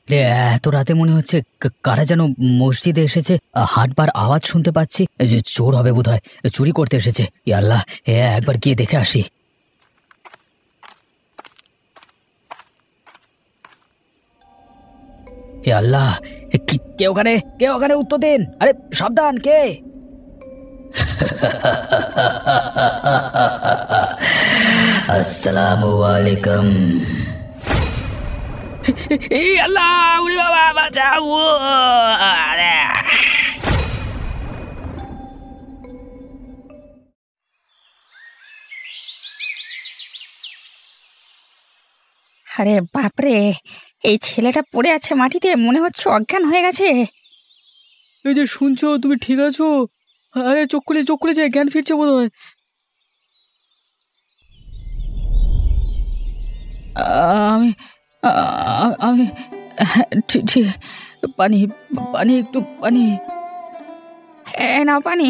রে, এত রাতে মনে হচ্ছে কারা যেন মসজিদে এসেছে। হাঁটবার আওয়াজ শুনতে পাচ্ছি। এই যে চোর হবে বোধহয়, চুরি করতে এসেছে। ই আল্লাহ, একবার গিয়ে দেখে আসি। হে আল্লাহ, কে ওখানে? কে ওখানে? উত্তর দিন। আরে সাবধান, কে? আসসালামু আলাইকুম। এই আল্লাহ, উড়ি বাবা, বাঁচাও! আরে বাপরে, এই ছেলেটা পড়ে আছে মাটিতে, মনে হচ্ছে অজ্ঞান হয়ে গেছে। এই যে শুনছো, তুমি ঠিক আছো? আরে চোখ খুলেছে, জ্ঞান ফিরছে বোধ হয়। আমি আমি ঠিক, পানি পানি, একটু পানি। নাও পানি।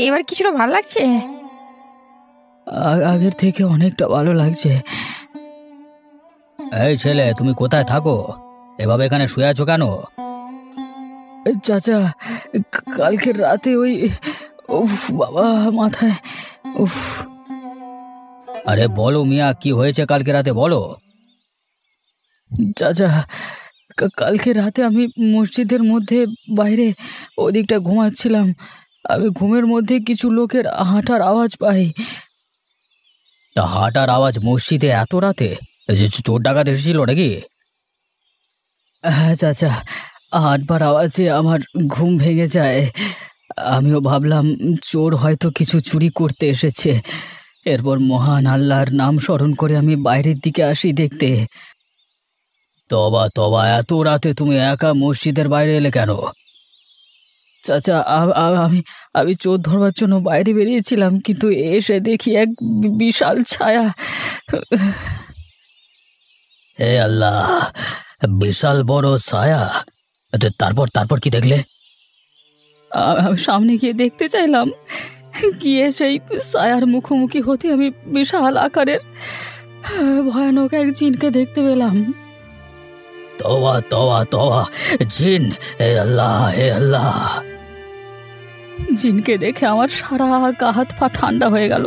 এবার কিছুটা ভালো লাগছে? আগের থেকে অনেকটা ভালো লাগছে। এই ছেলে, তুমি কোথায় থাকো? এভাবে এখানে শুয়ে আছো কেন? চাচা, কালকের রাতে ওই, উফ বাবা, মাথায় উফ। আরে বলো মিয়া, কি হয়েছে কালকে রাতে, বলো। চাচা, কালকে রাতে আমি মসজিদের মধ্যে বাইরে ওদিকটা ঘুমাচ্ছিলাম। আমি ঘুমের মধ্যে কিছু লোকের হাঁটার আওয়াজ পাই। তা হাঁটার আওয়াজ মসজিদে এত রাতে? চোর ডাকাত এসেছিল নাকি? হ্যাঁ চাচা, হাঁটবার আওয়াজে আমার ঘুম ভেঙে যায়। আমিও ভাবলাম চোর হয়তো কিছু চুরি করতে এসেছে। এরপর মহান আল্লাহর নাম স্মরণ করে আমি বাইরের দিকে আসি দেখতে। তবা তবা, এত রাতে তুমি একা মসজিদের বাইরে এলে কেন? চাচা, আমি আমি চোর ধরবার জন্য বাইরে বেরিয়েছিলাম, কিন্তু এসে দেখি এক বিশাল ছায়া। হে আল্লাহ, বিশাল বড় ছায়া! তারপর তারপর কি দেখলে? আমি সামনে গিয়ে দেখতে চাইলাম, গিয়ে সেই ছায়ার মুখোমুখি হতে আমি বিশাল আকারের ভয়ানক এক জিনকে দেখতে পেলাম। তওবা তওবা তওবা, জিন! হে আল্লাহ, হে আল্লাহ! জিনকে দেখে আমার সারা গা হাত পা ঠান্ডা হয়ে গেল,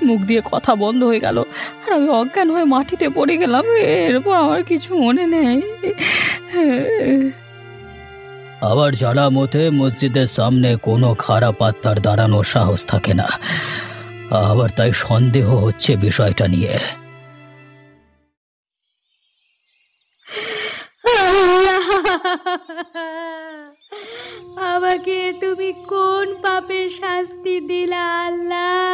মুখ দিয়ে কথা বন্ধ হয়ে গেল, আর আমি অজ্ঞান হয়ে মাটিতে পড়ে গেলাম। এরপর আমার কিছু মনে নেই। আবার জানা মতে মসজিদের সামনে কোনো খারাপ আত্মার দাঁড়ানোর সাহস থাকে না। আবার তাই সন্দেহ হচ্ছে বিষয়টা নিয়ে। আমাকে তুমি কোন পাপের শাস্তি দিলা আল্লাহ?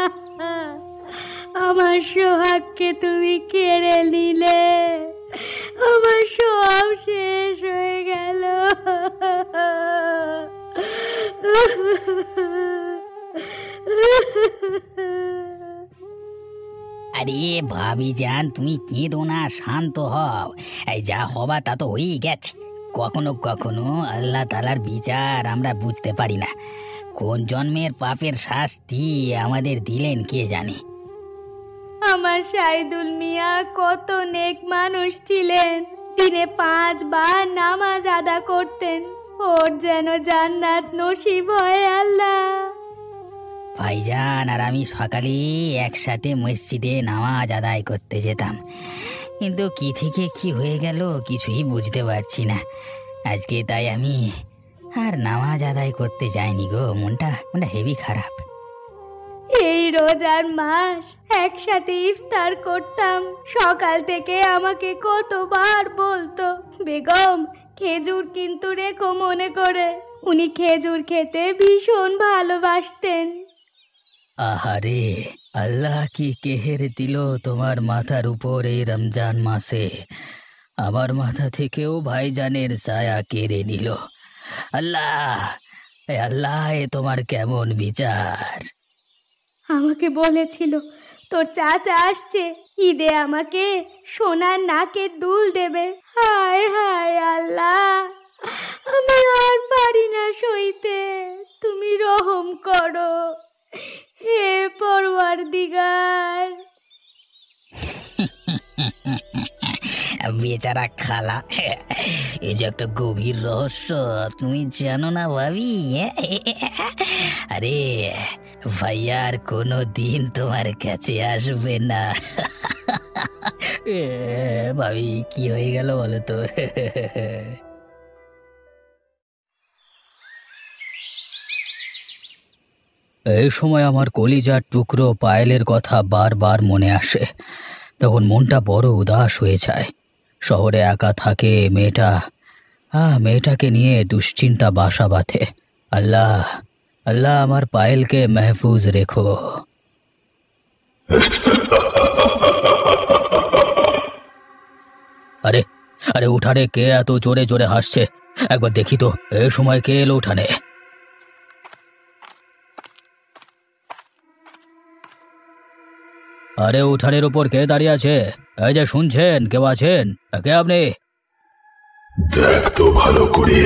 আমার সোহাগকে তুমি কেড়ে নিলে, আমার সব শেষ হয়ে গেল। আরে ভাবি যান, তুমি কেঁদো না, শান্ত হও। এই যা হবা তা তো হয়েই গেছে। কখনো কখনো আল্লাহ তাআলার বিচার আমরা বুঝতে পারি না। কোন জন্মের পাপের শাস্তি আমাদের দিলেন কে জানে। আমার সাইদুল মিয়া কত নেক মানুষ ছিলেন, দিনে 5 বার নামাজ আদা করতেন। ওর যেন জান্নাত নসিব হয় আল্লাহ। ভাইজান আর আমি সকালে একসাথে মসজিদে নামাজ আদায় করতে যেতাম, কিন্তু কি থেকে কি হয়ে গেল কিছুই বুঝতে পারছি না। আজকে তাই আমি আর নামাজ আদায় করতে যাইনি গো, মনটা হেভি খারাপ। এই রোজার মাস একসাথে ইফতার করতাম, সকাল থেকে আমাকে কতবার বলতো, বেগম খেজুর কিন্তু রেখো মনে করে। উনি খেজুর খেতে ভীষণ ভালোবাসতেন। আহারে, আল্লাহ কি কেহের দিল তোমার মাথার উপর এই রমজান মাসে। আমার মাথা থেকেও ভাইজানের ছায়া কেড়ে নিল। আল্লাহ, আল্লাহ, এ তোমার কেমন বিচার! আমাকে বলেছিল তোর চাচা আসছে, ঈদে আমাকে সোনার নাকের দুল দেবে। হায় হায় আল্লাহ, আমি আর পারি না সইতে, তুমি রহম করো হে পরওয়ারদিগার। বেচারা খালা, এই যে একটা গভীর রহস্য তুমি জানো না ভাবি। আরে ভাইয়া আর কোনো দিন তোমার কাছে আসবে না। ভাবি কি হয়ে গেল বলো তো? এই সময় আমার কলিজার টুকরো পায়েলের কথা বারবার মনে আসে। তখন মনটা বড় উদাস হয়ে যায়। শহরে একা থাকে মেয়েটা, মেয়েটাকে নিয়ে দুশ্চিন্তা বাসা বাঁধে। আল্লাহ, আল্লাহ আমার পায়েলকে মেহফুজ রেখো। আরে আরে উঠানে কে এত জোরে জোরে হাসছে? একবার দেখি তো এই সময় কে এলো উঠানে। আরে উঠানের উপর কে দাঁড়িয়ে আছে? এই যে শুনছেন, কেউ আছেন? কে আপনি? দেখ তো ভালো করে,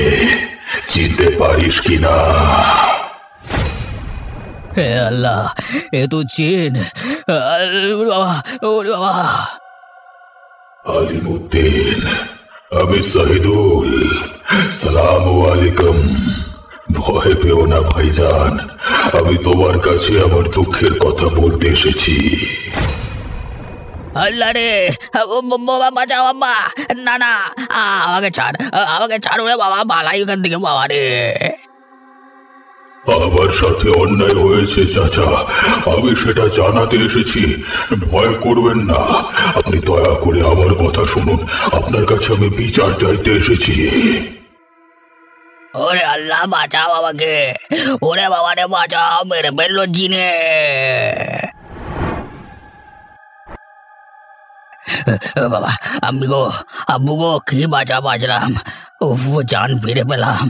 চিনতে পারিস কিনা। হে আল্লাহ, এ তো চিন। বাবা, ওরে বাবা। আলিমুদ্দিন, আমি শহীদুল। সালাম আলাইকুম। ভয় পেও না ভাইজান, আমি তোমার কাছে আমার দুঃখের কথা বলতে এসেছি। আল্লাহ রে বাবা, বাঁচাও বাবা। না না, আমাকে ছাড়, আমাকে ছাড় রে বাবা, বালাই ওখান থেকে বাবা রে। আমার সাথে অন্যায় হয়েছে চাচা, আমি সেটা জানাতে এসেছি। ভয় করবেন না, আপনি দয়া করে আমার কথা শুনুন। আপনার কাছে আমি বিচার চাইতে এসেছি। ওরে আল্লাহ, বাঁচাও আমাকে। ওরে বাবা রে বাঁচাও, মেরে ফেললো জিনে। বাবা, আম্মি গো, আব্বু গো, কি বাঁচলাম। উফ, জান ফিরে পেলাম।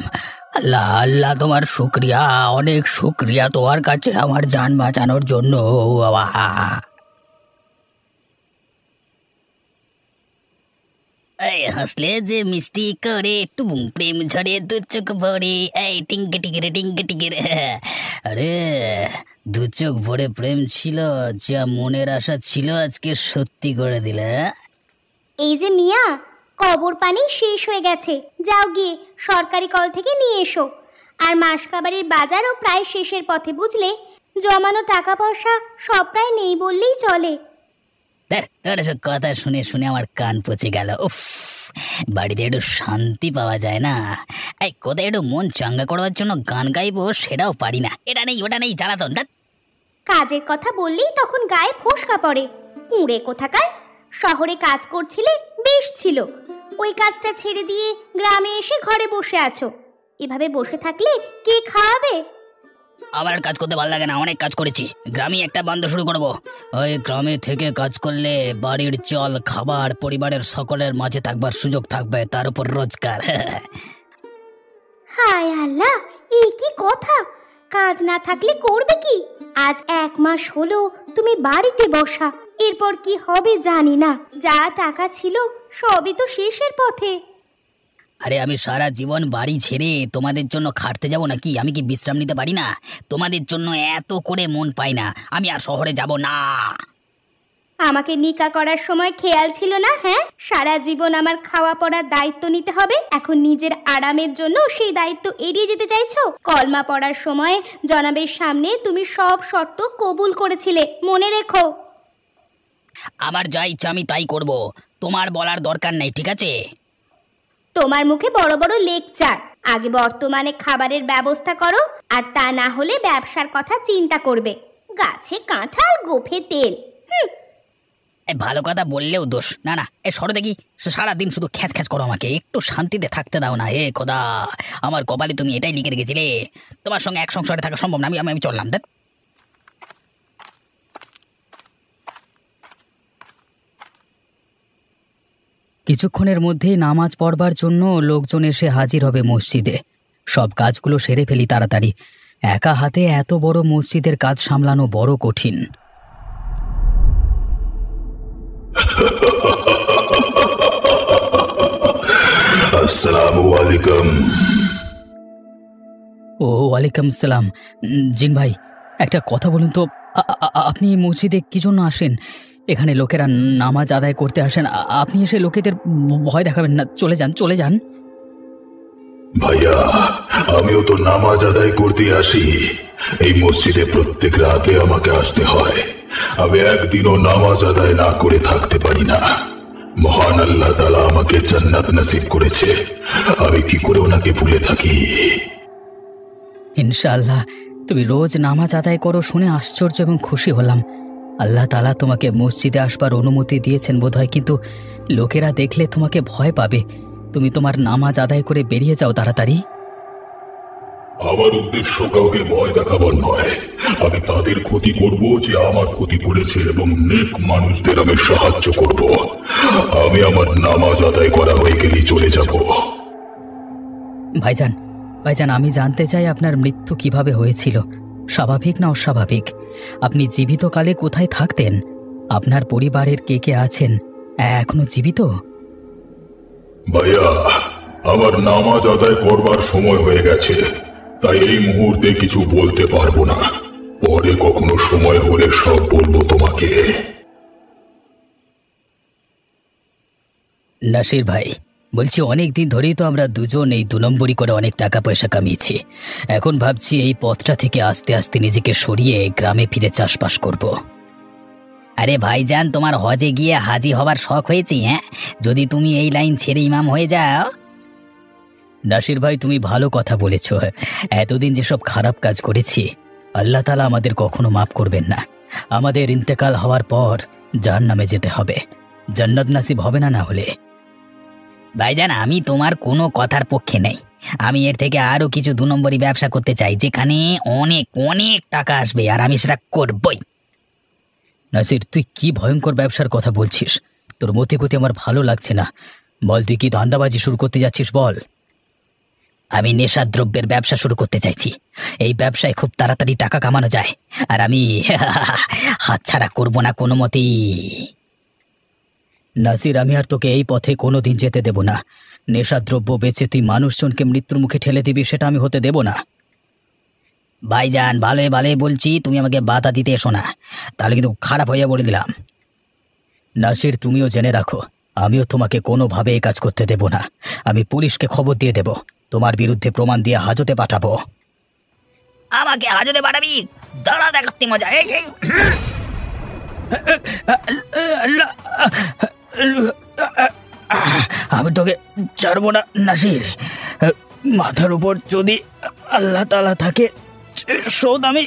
আল্লাহ, আল্লাহ তোমার শুক্রিয়া, অনেক শুক্রিয়া তোমার কাছে আমার জান বাঁচানোর জন্য বাবা। এই হাসলে যে মিষ্টি করে টুম প্রেম ঝরে দু চোখ ভরে, এই টিঙ্কে টিকিরে টিঙ্কে টিকিরে। আরে দু চোখ ভরে প্রেম ছিল, যা মনের আশা ছিল আজকে সত্যি করে দিলে। এই যে মিয়া, কবর পানি শেষ হয়ে গেছে, যাও গিয়ে সরকারি কল থেকে নিয়ে এসো। আর মাসকাবাড়ির বাজারও প্রায় শেষের পথে, বুঝলে? জমানো টাকা পয়সা সব প্রায় নেই বললেই চলে। তোর এসব কথা শুনে শুনে আমার কান পচে গেল। উফ, বাড়িতে একটু শান্তি পাওয়া যায় না? এই কোথায় একটু মন চাঙ্গা করবার জন্য গান গাইবো, সেটাও পারি না। এটা নেই ওটা নেই, জ্বালাতন। কাজের কথা বললেই তখন গায়ে ফোসকা পড়ে। কুঁড়ে কোথাকার! শহরে কাজ করছিলে, বেশ ছিল। ওই কাজটা ছেড়ে দিয়ে গ্রামে এসে ঘরে বসে আছো। এভাবে বসে থাকলে কে খাওয়াবে? আমার কাজ করতে ভালো লাগে না, অনেক কাজ করেছি। গ্রামে একটা বন্ধ শুরু করব। ওই গ্রামে থেকে কাজ করলে বাড়ির চল, খাবার, পরিবারের সকলের মাঝে থাকবার সুযোগ থাকবে, তার উপর রোজগার। হায় আল্লাহ, এই কি কথা! কাজ না থাকলে করবে কি? আজ 1 মাস হলো তুমি বাড়িতে বসা, এরপর কি হবে জানি না। যা টাকা ছিল সবই তো শেষের পথে। আরে আমি সারা জীবন বাড়ি ছেড়ে তোমাদের জন্য খাটতে যাব নাকি? আমি কি বিশ্রাম নিতে পারি না? তোমাদের জন্য এত করে মন পাই না, আমি আর শহরে যাব না। আমাকে নিকা করার সময় খেয়াল ছিল না? হ্যাঁ, সারা জীবন আমার খাওয়া পড়ার দায়িত্ব নিতে হবে। এখন নিজের আরামের জন্য সেই দায়িত্ব এড়িয়ে যেতে চাইছো? কলমা পড়ার সময় জনাবের সামনে তুমি সব শর্ত কবুল করেছিলে, মনে রেখো। আমার যা ইচ্ছা আমি তাই করব, তোমার বলার দরকার নেই, ঠিক আছে? তোমার মুখে বড় বড় লেকচার। আগে বর্তমানে খাবারের ব্যবস্থা করো, আর তা না হলে ব্যবসার কথা চিন্তা করবে। গাছে কাঁঠাল, গোফে তেল। ভালো কথা বললেও দোষ। না না, এ সরো দেখি, সারাদিন শুধু খ্যাচ খ্যাচ করো, আমাকে একটু শান্তিতে থাকতে দাও না। হে খোদা, আমার কপালে তুমি এটাই লিখে রেখেছিলে। তোমার সঙ্গে এক সংসারে থাকা সম্ভব না। আমি চললাম। দেখ, কিছুক্ষণের মধ্যেই নামাজ পড়বার জন্য লোকজন এসে হাজির হবে মসজিদে। সব কাজগুলো সেরে ফেলি তাড়াতাড়ি। একা হাতে এত বড় মসজিদের কাজ সামলানো বড় কঠিন। আসসালামু আলাইকুম। ও ওয়ালাইকুম সালাম। জিন ভাই, একটা কথা বলুন তো, আপনি মসজিদে কি জন্য আসেন? এখানে লোকেরা নামাজ আদায় করতে আসেন, আপনি এসে লোকেদের ভয় দেখাবেন না। চলে যান, চলে যান। ভাইয়া, আমিও তো নামাজ আদায় করতে আসি। এই মসজিদে প্রত্যেক রাতে আমাকে আসতে হয়। আমি একদিনও নামাজ আদায় না করে থাকতে পারি না। মহান আল্লাহ তাআলা আমাকে জান্নাত নসিব করেছে, আমি কি করে ওনাকে ভুলে থাকি? ইনশাআল্লাহ তুমি রোজ নামাজ আদায় করো শুনে আশ্চর্য এবং খুশি হলাম। আল্লাহ তাআলা তোমাকে মসজিদে আসবার অনুমতি দিয়েছেন বোধহয়, কিন্তু লোকেরা দেখলে তোমাকে ভয় পাবে। তুমি তোমার নামাজ আদায় করে বেরিয়ে যাও তাড়াতাড়ি। আমার উদ্দেশ্য কাউকে ভয় দেখাবার নয়। আমি তাদের ক্ষতি করব যে আমার ক্ষতি করেছে এবং নেক মানুষদের আমি সাহায্য করব। আমি আমার নামাজ আদায় করা হয়ে গেলেই চলে যাব। ভাইজান, ভাইজান, আমি জানতে চাই আপনার মৃত্যু কিভাবে হয়েছিল, স্বাভাবিক না অস্বাভাবিক? আপনি জীবিতকালে কোথায় থাকতেন? আপনার পরিবারের কে কে আছেন? এখনো জীবিত? ভাইয়া, আমার নামাজ আদায় করবার সময় হয়ে গেছে, তাই এই মুহূর্তে কিছু বলতে পারবো না। পরে কখনো সময় হলে সব বলবো তোমাকে। নাসির ভাই, বলছি অনেক দিন ধরেই তো আমরা দুজন এই 2 নম্বরি করে অনেক টাকা পয়সা কামিয়েছি। এখন ভাবছি এই পথটা থেকে আস্তে আস্তে নিজেকে সরিয়ে গ্রামে ফিরে চাষবাস করব। আরে ভাইজান, তোমার হজে গিয়ে হাজি হবার শখ হয়েছে? হ্যাঁ, যদি তুমি এই লাইন ছেড়ে ইমাম হয়ে যাও। নাসির ভাই, তুমি ভালো কথা বলেছ। এতদিন যেসব খারাপ কাজ করেছি আল্লাহ তাআলা আমাদের কখনো মাফ করবেন না। আমাদের ইন্তেকাল হওয়ার পর জাহান্নামে যেতে হবে, জান্নাত নাসিব হবে না। না হলে ভাইজান, আমি তোমার কোনো কথার পক্ষে নেই। আমি এর থেকে আরো কিছু 2 নম্বরি ব্যবসা করতে চাই, যেখানে অনেক অনেক টাকা আসবে, আর আমি সেটা করবই। নাসির, তুই কি ভয়ঙ্কর ব্যবসার কথা বলছিস? তোর মতে গতি আমার ভালো লাগছে না। বল, তুই কি ধান্দাবাজি শুরু করতে যাচ্ছিস? বল। আমি নেশাদ্রব্যের ব্যবসা শুরু করতে চাইছি। এই ব্যবসায় খুব তাড়াতাড়ি টাকা কামানো যায়, আর আমি হাতছাড়া করব না কোনো মতেই। নাসির, আমি আর তোকে এই পথে কোনোদিন যেতে দেব না। নেশাদ্রব্য বেচে তুই মানুষজনকে মৃত্যুর মুখে ঠেলে দিবি, সেটা আমি হতে দেব না। ভাইজান, ভালোই ভালোই বলছি, তুমি আমাকে বাধা দিতে এসো না, তাহলে কিন্তু খারাপ হইয়া বলে দিলাম। নাসির, তুমিও জেনে রাখো, আমিও তোমাকে কোনোভাবে এই কাজ করতে দেব না। আমি পুলিশকে খবর দিয়ে দেব, তোমার বিরুদ্ধে প্রমাণ দিয়ে হাজতে পাঠাবো। আমাকে হাজতে পাঠাবি? দাঁড়া, দেখাতে মজা। এই এই আমি তোকে ছাড়বো না নাসির। মাথার উপর যদি আল্লাহ তাআলা থাকে, শোধ আমি।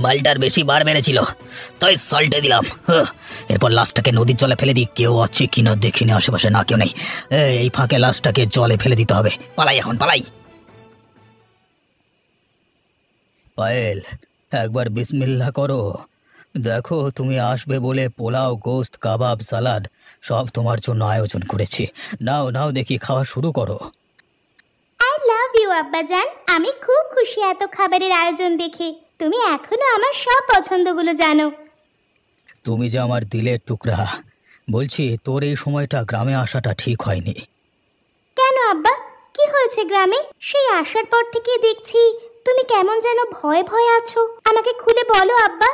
মালটার বেশি বার বেড়েছিল, তাই সল্টে দিলাম। এরপর লাশটাকে নদীর জলে ফেলে দিই। কেউ আছে কিনা দেখিনি, আশেপাশে না কেউ নেই। এই ফাঁকে লাশটাকে জলে ফেলে দিতে হবে। পালাই, এখন পালাই। পায়েল, একবার বিসমিল্লাহ করো। দেখো, তুমি আসবে বলে পোলাও, গোস্ত, কাবাব, সালাদ সব তোমার জন্য আয়োজন করেছি। নাও নাও, দেখি খাওয়া শুরু করো। আই লাভ ইউ আব্বাজান। আমি খুব খুশি এত খাবারের আয়োজন দেখে। তুমি এখনো আমার সব পছন্দগুলো জানো। তুমি যে আমার দিলের টুকরা। বলছি, তোর এই সময়টা গ্রামে আসাটা ঠিক হয়নি। কেন আব্বা, কি হয়েছে গ্রামে? সেই আসার পর থেকে দেখছি তুমি কেমন যেন ভয়ে ভয়ে আছো। আমাকে খুলে বলো আব্বা।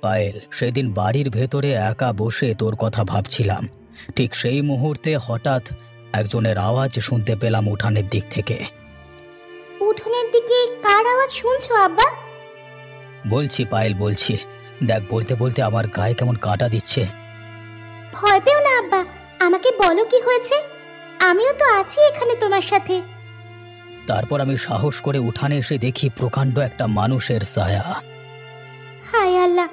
পায়েল, সেদিন বাড়ির ভেতরে একা বসে তোর কথা ভাবছিলাম। ঠিক সেই মুহূর্তে হঠাৎ একজনের আওয়াজ শুনতে পেলাম উঠানের দিক থেকে। উঠোনের দিকে কার আওয়াজ শুনছো আব্বা? বলছি পায়েল, বলছি। দেখ, বলতে বলতে আমার গায়ে কেমন কাঁটা দিচ্ছে। ভয় পেও না আব্বা, আমাকে বলো কি হয়েছে। আমিও তো আছি এখানে তোমার সাথে। তারপর আমি সাহস করে উঠানে এসে দেখি প্রকাণ্ড একটা মানুষের ছায়া। হায় আল্লাহ,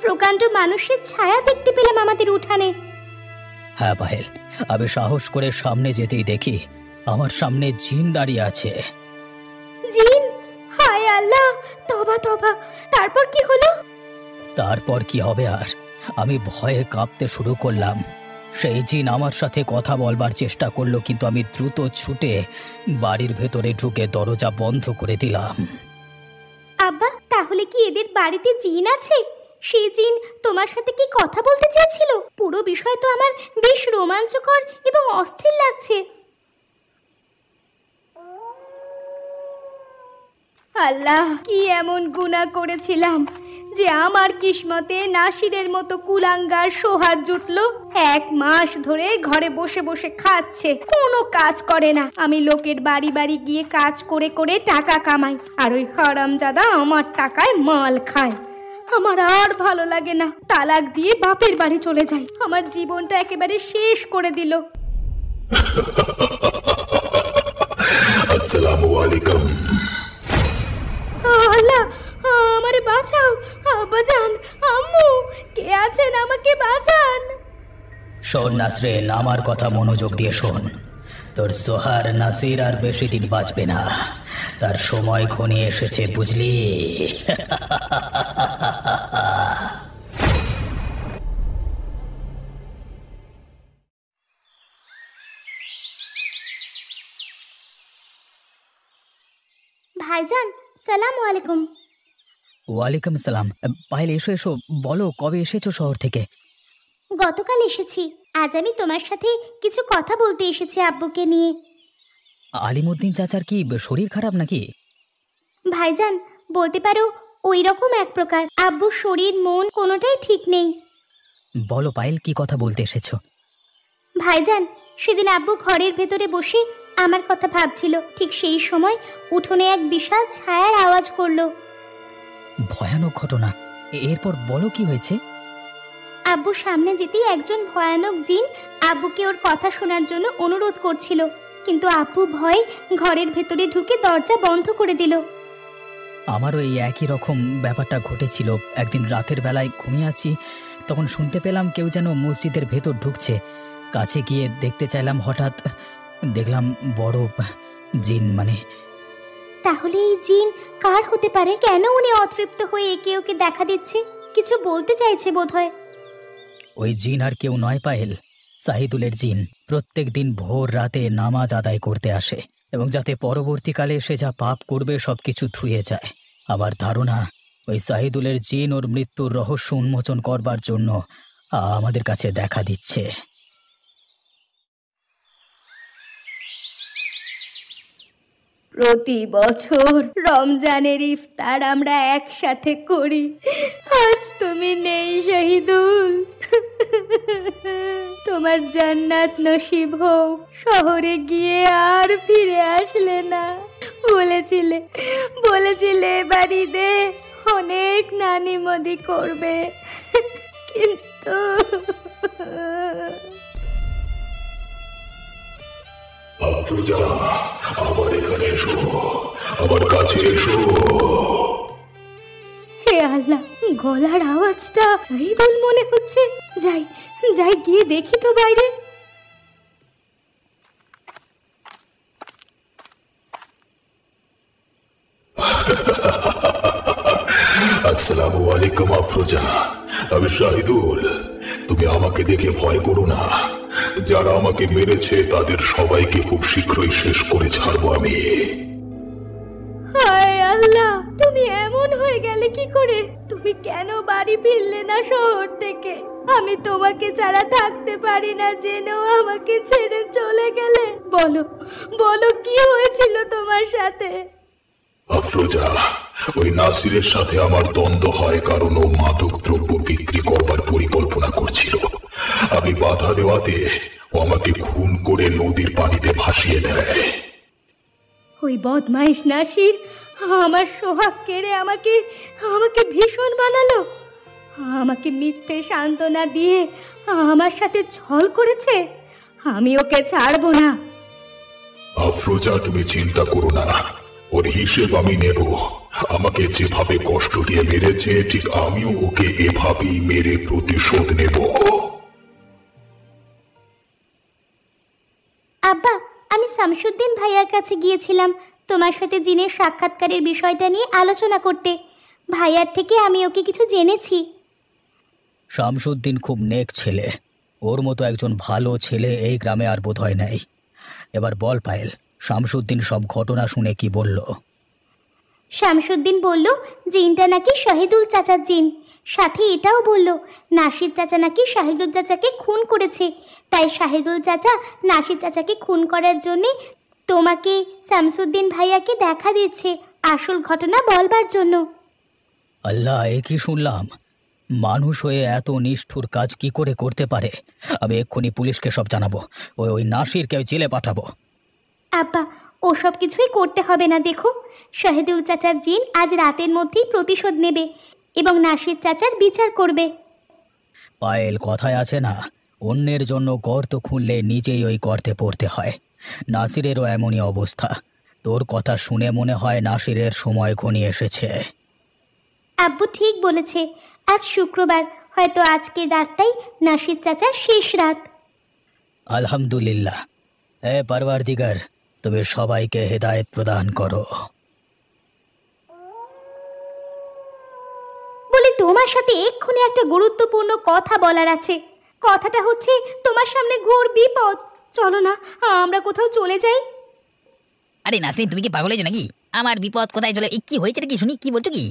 প্রকাণ্ড মানুষের ছায়া দেখতে পেলাম আমাদের উঠানে। হ্যাঁ পায়েল, আমি সাহস করে সামনে যেতেই দেখি আমার সামনে জিন দাঁড়িয়ে আছে। জিন? হায় আল্লাহ, তবা তবা। তারপর কি হলো? তারপর কি হবে আর? আমি ভয়ে কাঁপতে শুরু করলাম। সেই জিন আমার সাথে কথা বলবার চেষ্টা করলো, কিন্তু আমি দ্রুত ছুটে বাড়ির ভেতরে ঢুকে দরজা বন্ধ করে দিলাম। আব্বা, তাহলে কি এদের বাড়িতে জিন আছে? সেই জিন তোমার সাথে কি কথা বলতে চেয়েছিল? পুরো বিষয় তো আমার বেশ রোমাঞ্চকর এবং অস্থির লাগছে। আল্লাহ, কি এমন গুনাহ করেছিলাম যে আমার কিসমতে নাসিরের মতো কুলাঙ্গার সোহার জুটলো? 1 মাস ধরে ঘরে বসে বসে খাচ্ছে, কোনো কাজ করে না। আমি লোকের বাড়ি বাড়ি গিয়ে কাজ করে করে টাকা কামাই, আর ওই হারামজাদা আমার টাকায় মাল খায়। আমার আর ভালো লাগে না, তালাক দিয়ে বাপের বাড়ি চলে যাই। আমার জীবনটা একেবারে শেষ করে দিল। আসসালামু আলাইকুম। আল্লাহ, আমারে বাঁচাও, আব্বাজান, আম্মু, কে আছেন? আমাকে বাঁচান। শোন নাসরিন, আমার কথা মনোযোগ দিয়ে শোন। তোর সোহার নাসির আর বেশি দিন বাঁচবে না, তার সময় ঘনিয়ে এসেছে, বুঝলি? ভাইজান, সালাম আলাইকুম। ওয়ালাইকুম সালাম। পায়েল, এসো এসো, বলো কবে এসেছো শহর থেকে? গতকাল এসেছি। আজ আমি তোমার সাথে কিছু কথা বলতে এসেছি আব্বুকে নিয়ে। আলিমুদ্দিন চাচার কি শরীর খারাপ নাকি? ভাইজান, বলতে পারো ওই রকম এক প্রকার। আব্বুর শরীর মন কোনোটাই ঠিক নেই। বলো পায়েল, কি কথা বলতে এসেছো? ভাইজান, সেদিন আব্বু ঘরের ভেতরে বসে আমার কথা ভাবছিল, ঠিক সেই সময় উঠোনে এক বিশাল ছায়ার আওয়াজ করলো। ভয়ানক ঘটনা। এরপর বলো কি হয়েছে? আব্বু সামনে যেতেই একজন ভয়ানক জিন আব্বুকে ওর কথা শোনার জন্য অনুরোধ করছিল, কিন্তু আব্বু ভয়ে ঘরের ভেতরে ঢুকে দরজা বন্ধ করে দিল। আমারও এই একই রকম ব্যাপারটা ঘটেছিল। একদিন রাতের বেলায় ঘুমিয়ে আছি, তখন শুনতে পেলাম কেউ যেন মসজিদের ভেতর ঢুকছে। কাছে গিয়ে দেখতে চাইলাম, হঠাৎ দেখলাম বড় জিন। তাহলে এই জিন কার হতে পারে? কেন উনি অতৃপ্ত হয়ে একে ওকে দেখা দিচ্ছে? কিছু বলতে চাইছে বোধহয়। ওই জিন আর কেউ নয় পায়েল, সাহিদুলের জিন। প্রত্যেক দিন ভোর রাতে নামাজ আদায় করতে আসে, এবং যাতে পরবর্তীকালে সে যা পাপ করবে সবকিছু ধুয়ে যায়। আমার ধারণা ওই সাহিদুলের জিন ওর মৃত্যুর রহস্য উন্মোচন করবার জন্য আমাদের কাছে দেখা দিচ্ছে। প্রতি বছর রমজানের ইফতার আমরা একসাথে করি। আজ তুমি নেই শহীদুল, তোমার জান্নাত নসিব হোক। শহরে গিয়ে আর ফিরে আসলে না। বলেছিলে বাড়িতে অনেক নানি মদি করবে, কিন্তু আফরোজা, আমার এখানে এসো, আমার কাছে এসো। হে আল্লাহ, গলার আওয়াজটা শহীদুল মনে হচ্ছে। যাই গিয়ে দেখি তো বাইরে। আসসালামু আলাইকুম আফরোজা, আমি শাহিদুল। তুমি আমাকে দেখে ভয় করো না। যারা আমাকে মেরেছে তাদের সবাইকে খুব শীঘ্রই শেষ করে ছাড়বো আমি। হায় আল্লাহ, তুমি এমন হয়ে গেলে কি করে? তুমি কেন বাড়ি ফিরলে না শহর থেকে? আমি তোমাকে ছাড়া থাকতে পারি না জেনেও আমাকে ছেড়ে চলে গেলে। বলো কি হয়েছিল তোমার সাথে? আফরোজা, ওই নাসিরের সাথে আমার দ্বন্দ্ব হয় কারণ ও মাদক দ্রব্য বিক্রি করবার পরিকল্পনা করছিল। আমি বাধা দেওয়াতে ও আমাকে খুন করে নদীর পানিতে ভাসিয়ে দেয়। ওই বদমাইশ নাসির আমার সোহাগ কেড়ে আমাকে ভীষণ বানালো। আমাকে মিথ্যে সান্ত্বনা দিয়ে আমার সাথে ছল করেছে। আমি ওকে ছাড়বো না। আফরোজা, তুমি চিন্তা করো না, ওর হিসেব আমি নেব। আমাকে যেভাবে কষ্ট দিয়ে মেরেছে, ঠিক আমিও ওকে এভাবেই মেরে প্রতিশোধ নেব। আব্বা, আমি শামসুদ্দিন ভাইয়ার কাছে গিয়েছিলাম তোমার সাথে জিনের সাক্ষাৎকারের বিষয়টা নিয়ে আলোচনা করতে। ভাইয়ার থেকে আমি ওকে কিছু জেনেছি। শামসুদ্দিন খুব নেক ছেলে, ওর মতো একজন ভালো ছেলে এই গ্রামে আর বোধহয় নেই। এবার বল পায়েল, শামসুদ্দিন সব ঘটনা শুনে কি বলল? শামসুদ্দিন বলল জিনটা নাকি শহীদুল চাচার জিন। সাথে এটাও বলল নাসির চাচা নাকি শাহিদুল চাচাকে খুন করেছে। তাই শাহিদুল চাচা নাসির চাচাকে খুন করার জন্যে তোমাকে শামসুদ্দিন ভাইয়াকে দেখা দিচ্ছে আসল ঘটনা বলবার জন্য। আল্লাহ, এ কি শুনলাম! মানুষ হয়ে এত নিষ্ঠুর কাজ কি করে করতে পারে? আমি এক্ষুনি পুলিশকে সব জানাবো। ওই নাসিরকে জেলে পাঠাবো। আব্বা, ওসব কিছুই করতে হবে না। দেখো, শাহিদুল চাচার জিন আজ রাতের মধ্যেই প্রতিশোধ নেবে এবং নাসির চাচার বিচার করবে। পায়েল, কথায় আছে না, অন্যের জন্য গর্ত খুঁড়লে নিজেই ওই গর্তে পড়তে হয়। নাসিরেরও এমনই অবস্থা। তোর কথা শুনে মনে হয় নাসিরের সময় ঘনিয়ে এসেছে। আব্বু ঠিক বলেছে, আজ শুক্রবার, হয়তো আজকের রাতটাই নাসির চাচার শেষ রাত। আলহামদুলিল্লাহ। হে পারওয়ারদিগার, তুমি সবাইকে হেদায়েত প্রদান করো। বলে তোমার সাথে এক্ষুনি একটা গুরুত্বপূর্ণ কথা বলার আছে। কথাটা হচ্ছে, তোমার সামনে ঘোর বিপদ। চলো না, আমরা কোথাও চলে যাই। আরে নাসরিন, তুমি কি পাগল হয়েছো নাকি? আমার বিপদ কোথায় চলে? কি হয়েছে কি শুনি, কি বলছো কি?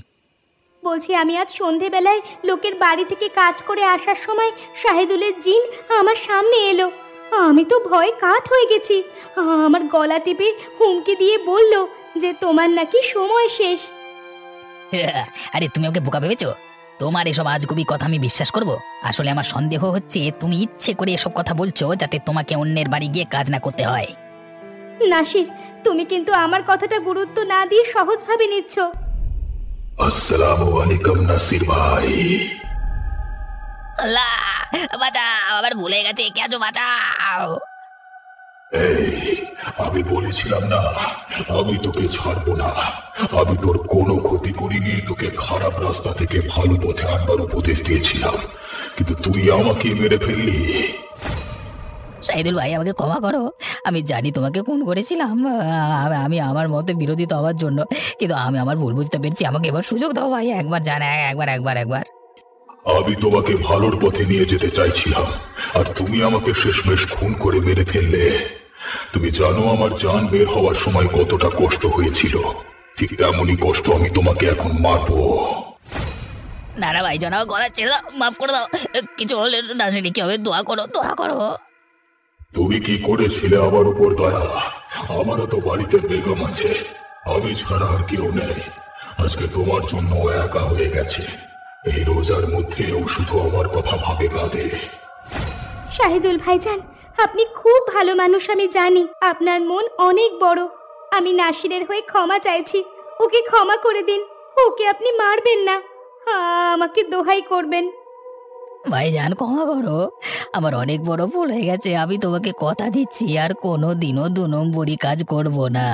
বলছি, আমি আজ সন্ধেবেলায় লোকের বাড়ি থেকে কাজ করে আসার সময় শাহিদুলের জিন আমার সামনে এলো। আমি তো ভয় কাঠ হয়ে গেছি। আমার গলা টিপে হুমকি দিয়ে বলল যে তোমার নাকি সময় শেষ। আরে তুমি ওকে বোকা ভেবেছো? তোমার এসব আজগুবি কথা আমি বিশ্বাস করব? আসলে আমার সন্দেহ হচ্ছে তুমি ইচ্ছে করে এসব কথা বলছো যাতে তোমাকে অন্যের বাড়ি গিয়ে কাজ না করতে হয়। নাসির, তুমি কিন্তু আমার কথাটা গুরুত্ব না দিয়ে সহজভাবে নিচ্ছ। আসসালামু আলাইকুম নাসির ভাই। আল্লাহ বাঁচাও, আবার ভুলে গেছে, কে আছো, বাঁচাও। এই, আমি বলেছিলাম না আমি তোকে ছাড়বো না। আমি তোর কোনো ক্ষতি করিনি, তোকে খারাপ রাস্তা থেকে ভালো পথে আনবার উপদেশ দিয়েছিলাম, কিন্তু তুই আমাকে মেরে ফেললি। শাহিদুল ভাই, আমাকে ক্ষমা করো। আমি জানি তোমাকে খুন করেছিলাম। আমি আমার মতে বিরোধিতা হওয়ার জন্য, কিন্তু আমি আমার ভুল বুঝতে পেরেছি। আমাকে এবার সুযোগ দাও ভাই, একবার জানা, একবার। আমি তোমাকে ভালোর পথে নিয়ে যেতে চাইছিলাম, আর তুমি আমাকে শেষমেশ খুন করে মেরে ফেললে। তুমি জানো আমার জান বের হওয়ার সময় কতটা কষ্ট হয়েছিল। ঠিক তেমনই কষ্ট আমি তোমাকে এখন মারবো। না ভাই, জানাও, গলা ছেড়ে দাও, মাফ করে দাও। কিছু হলে নাসিনি কি হবে? দোয়া করো। তুমি কি করেছিলে আমার উপর দয়া? আমারও তো বাড়িতে বেগম আছে, আমি ছাড়া আর কেউ নেই। আজকে তোমার জন্য একা হয়ে গেছে। এই রোজার মধ্যেও শুধু আমার কথা ভাবে কাঁদে। শাহিদুল ভাইজান, আপনি খুব ভালো মানুষ, আমি জানি। আপনার মন অনেক বড়। আমি নাসিরের হয়ে ক্ষমা চাইছি। ওকে ক্ষমা করে দিন। ওকে আপনি মারবেন না। আমাকে দোহাই করবেন। ভাইজান, ক্ষমা করো, আমার অনেক বড় ভুল হয়ে গেছে। আমি তোমাকে কথা দিচ্ছি আর কোনো দিনও 2 নম্বরই কাজ করব না।